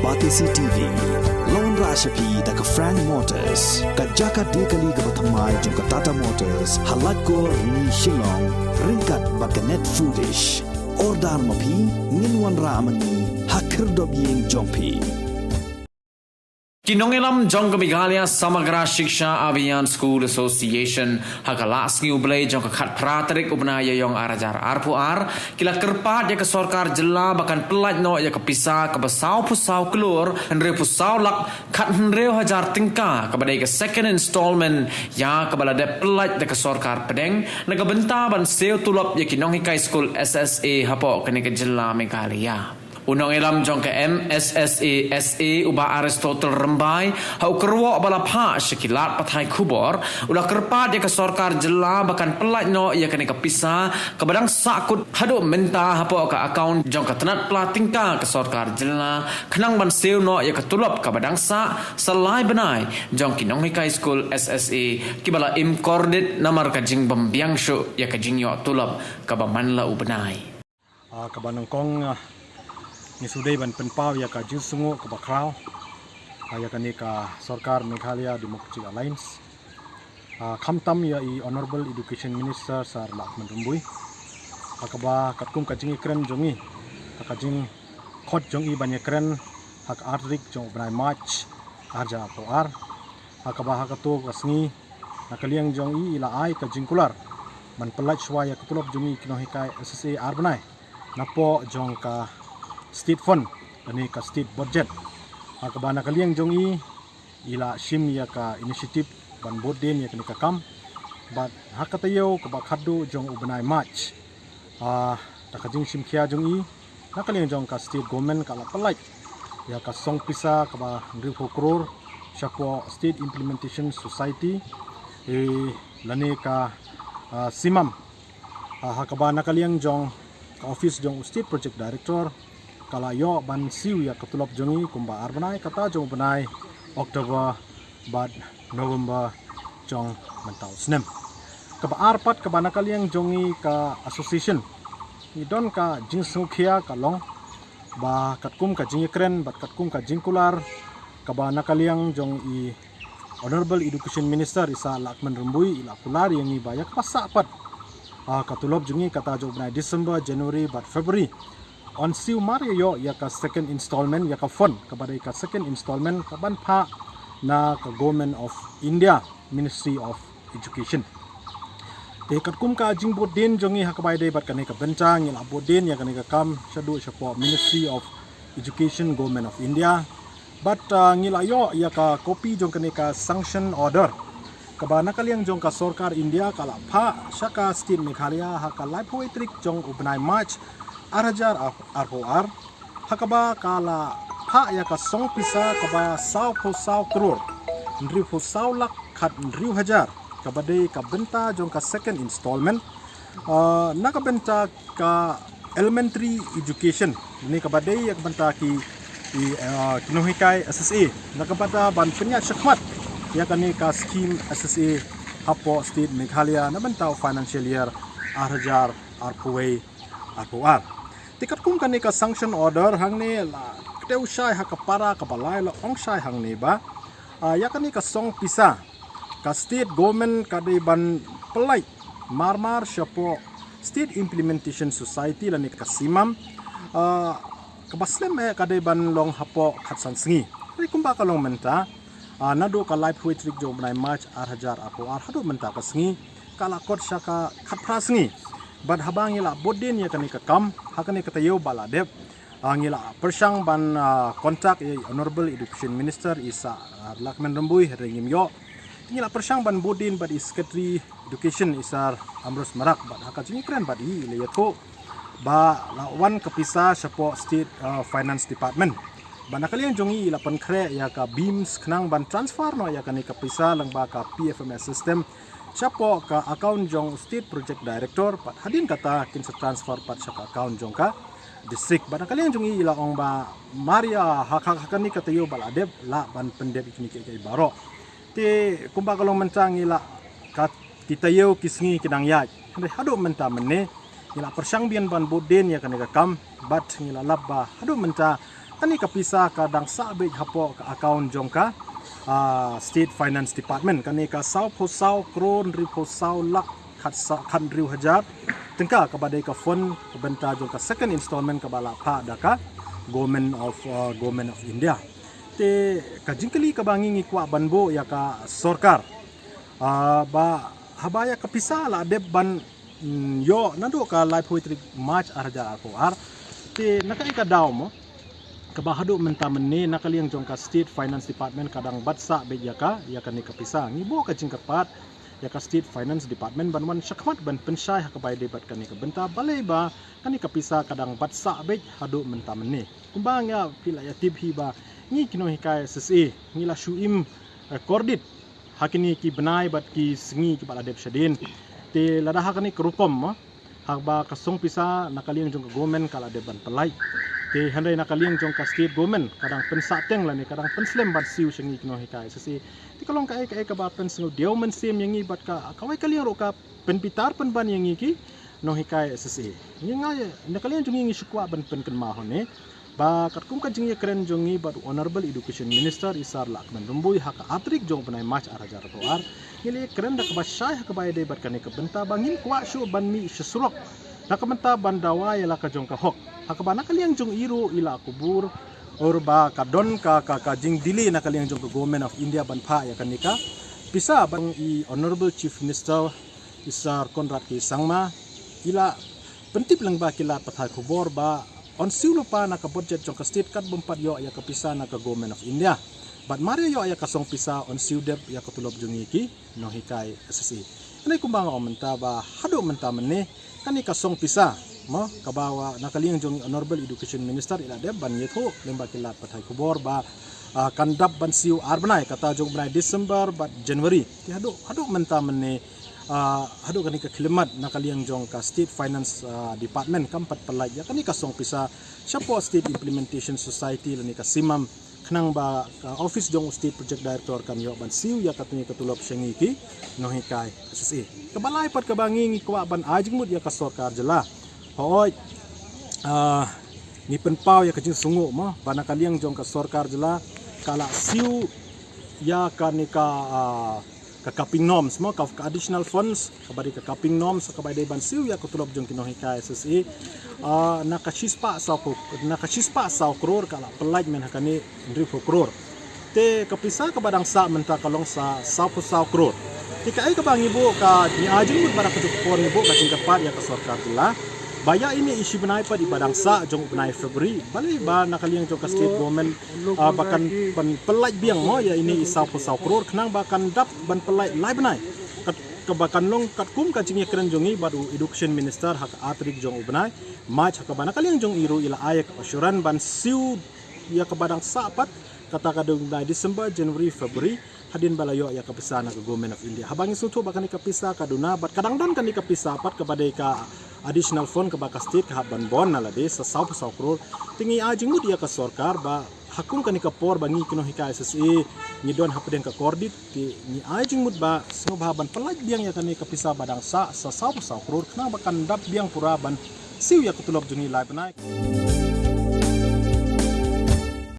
Batisi TV, Lone Rashapi da ka Frank Motors, ka Jaka Dekali ka Batamai jong ka Tata Motors, halat ko ni Shillong, ringkat ba ka Net Foodish, Ordar Mapi, Ninwan Ramani, Hakir Dobyeng Jongpi. Kinongilam jong Meghalaya Samagra Shiksha Abhiyan School Association hakalas ngi ublay jong khat pratrik ubnaya yong arajar arpuar kila kerpat ya ke sorkar jela bahkan pelaj no ya ke pisa ke besau pusau keluar henre pusau lak khat henre hajar tingka kepada ke second installment ya ke balade pelaj ya ke sorkar pedeng naga benta ban seo tulop ya kinong hikai school SSA hapo kene ke jela Meghalaya. Unang ilam jong ke MSSA SA uba Aristotle Rembai hau kerwa bala pha sekilat pathai kubor ulah kerpa dia ke sorkar jela bahkan pelaj no ia kena kepisa ke badang sakut hadu menta hapo ke akaun jong ke tenat platingka ke sorkar jela kenang ban seu no ia ke tulop ke badang sa selai benai jong kinong hikai school SSA kibala imkordit namar ke jing bambiang syu ia ke jing yo tulop ke bamanla ubenai ke banangkong ni sudai ban penpau ya ka jin sungu ke bakrau ya ka ni ka Sarkar Meghalaya Democratic Alliance khamtam ya i Honorable Education Minister Sar Lakman Rumbui akaba katkum ka jing ikren jongi ka jing khot jongi ban ikren hak artrik jong bnai march arja poar akaba hakato kasngi nakaliang jongi ila ai ka jingkular man pelaj swaya ketulop jongi kinohikai SSA arbnai napo jong ka state fund ani ka state budget akabana kaliang jongi ila shim ya ka initiative ban boden ya ka kam but hakatayo ka bakhadu jong ubnai march takajing shim khia jongi nakaliang jong ka state government ka la palai ya ka song pisa ka ba 100 crore shakwa state implementation society lani ka simam hakabana kaliang jong ka office jong state project director kala yo ban siu ya ketulop jongi kumba arbanai kata jong benai Oktober bad November jong mentau snem kaba arpat kaba nakaliang jongi ka association idon ka jing sungkhia ka long ba katkum ka jing kren bat katkum ka jingkular kaba nakaliang jong i Honorable Education Minister Isa Lakman Rumbui ila kular yang i bayak pasapat katulop jongi kata jong benai December January bat February on siu mario yo ya ka second installment ya ka fund kepada ka second installment kaban pha na ka government of India Ministry of Education te katkum ka jing boden jongi hakabai dei bat kane ka bencang ya boden ya kane ka kam shadu shapo Ministry of Education Government of India but ngila yo ya ka copy jong kane ka sanction order kabana kaliang jong ka Sarkar India kala pha shaka state Meghalaya ha ka live poetry jong ubnai march arajar arpoar hakaba kala pha ya ka song pisa kaba saw crore ndri pho saw lak khat ndri hajar kabade ka benta jong ka second installment na ka benta ka elementary education ni kabade ya benta ki kinohikai SSA na ka benta ban penyat syakmat ya kani ka scheme SSA hapo state Meghalaya na benta financial year arajar arpoar tikat kum kani ka sanction order hangne la teu shai ha ka para ka balai la ong shai hangne ba ya kani ka song pisa ka state government ka de ban pelai marmar shapo state implementation society la ni ka simam ka baslem ka de ban long hapo khatsan sngi ri kumba ka long menta nado ka live poetry jo bnai march arhajar apoar hado menta ka sngi kala kot shaka khatpra sngi bad habang ila boden ya kani ka kam hakani katayo baladep angila persang ban kontak Honorable Education Minister Isa Lakman Rumbui ringim yo ngila persang ban boden bad secretary education Isar Ambrus Marak bad hakajing kren bad i leyato ba lawan kapisa sapo state finance department banakaliang jongi ila pankre ya ka beams khnang ban transfer no ya kani kapisa lang ba ka PFMS system siapa ka account jong state project director pat hadin kata kin transfer pat siapa account jong ka district banakaliang jongi ila ong ba Maria hakani kata yo baladep la ban pendep ikni ke baro te kumba kalong mentang ila kat kita yo kisngi kinang ya hado menta menne ila persang bian ban boden ya kanega kam bat ngila labba hado menta kani kapisa kadang sabik hapo ka account jongka State Finance Department kani ka sau kron ripo sau lak khat riu hajar tengka kabadai ka fund kabenta jongka second installment kabala pa daka government of India te kajingkali kabangi ngikwa banbo ya ka sorkar ba habaya kapisa la de ban yo nado ka live poetry march arja ko te nakai ka daw mo kabahado mentamene nakaliang jongka State Finance Department kadang batsa bejaka ya kan kapisa ngibo ka jingkapat ya ka State Finance Department banwan syakmat ban pensai hakabay debat kan ka benta balay ba kan kapisa kadang batsa bej hado mentamene kumbang ya pila ya tibhi ba ngi kino hikay SSA ngila shuim kordit hakini ki benai bat ki sengi ki bala dep syadin te lada hakani kerupom hakba kasong pisa nakaliang jongka government kala deban pelai te handai nakaliang jongka state government kadang pensateng lani kadang penslem bat siu sengi kino hikay SSA ti kalong ka ka ba pensengu diaw men sem yangi bat ka kawai kaliang roka penpitar penban yangi ki no hikay SSA ngi nakaliang jongi syukwa ban pen mahon ba katkum ka jingya keren jongi ba honorable education minister isar lakman rumbui haka atrik jong penai match arajar toar ngili keren dak ba syai haka bay de bat kane ka benta bangin kwa shu ban mi sysurok nak benta bandawa yala ka jong ka hok haka ba nakaliang jong iru ila kubur or ba kadon ka jing dili nakaliang jong ka government of India ban pha ya kanika pisa bang i honorable chief minister isar Konrad K Sangma ila pentip lang ba kilat pathai kubor ba on siulo pa naka budget jong ka state kat bumpat yo ya kapisa naka government of India but mari yo ya kasong pisa on siudep ya katulob jong iki no hikay SSA anay kumbang o menta ba hado menta mene kani kasong pisa mo kabawa nakaliang jong honorable education minister ila de ban yetho lemba kilat patay kubor ba kandap ban siu arbanay kata jong banay December but January ti hado menta mene hado kani ka khilmat nakaliang jong ka State Finance Department kampat palay ya kani kasong pisa siapo State Implementation Society lani ka simam kanang ba office jong State Project Director kan yo ban siu ya katuni katulop syengiki no hikay SSA kabalay pat kabangi kwa ban ajing mud ya ka sorkar jela hoy ni penpaw ya kajing sungu mo banakaliang jong ka sorkar jela kala siu ya kanika kaping norms mo ka additional funds kabari ka kaping norms kabay day ban siu ya kutulog jong kino hikay SSA nakashispa sa kror kala pelaj men hakani 1,000 kror te kapisa kabadang sa menta kalong sa 10 kror ti kay kabangibo ka ni ajing mud para kadukpon nibo ka jingkapat ya ka sorkar tila baya ini isi benai pa di badang sa jong benai February balai ba nakaliang jong ka state government bakan pelaj biang mo ya ini isau kror kenang bakan dap ban pelaj lai benai kabakan long katkum ka jingya keren jongi baru education minister hak atrik jong benai match hak bana kaliang jong iru ila ayak assuran ban siu ya ke badang sa pat kata kadung dai December January February hadin balayo ya kapisa na government of India habangi sutu bakan ni kapisa kaduna bat kadang don kan ni kapisa pat kabadai ka additional fund ke baka state ka ban bon na lade sa 100 kror tingi ajing mud ya ka sorkar ba hakum kani ka por bangi kino hikay SSA ni don hapden ka kordit ti ni ajing mud ba sno ban palaj biang ya kani kapisa badang sa 100 kror kana bakan dap biang pura ban siu ya kutulog juni live naik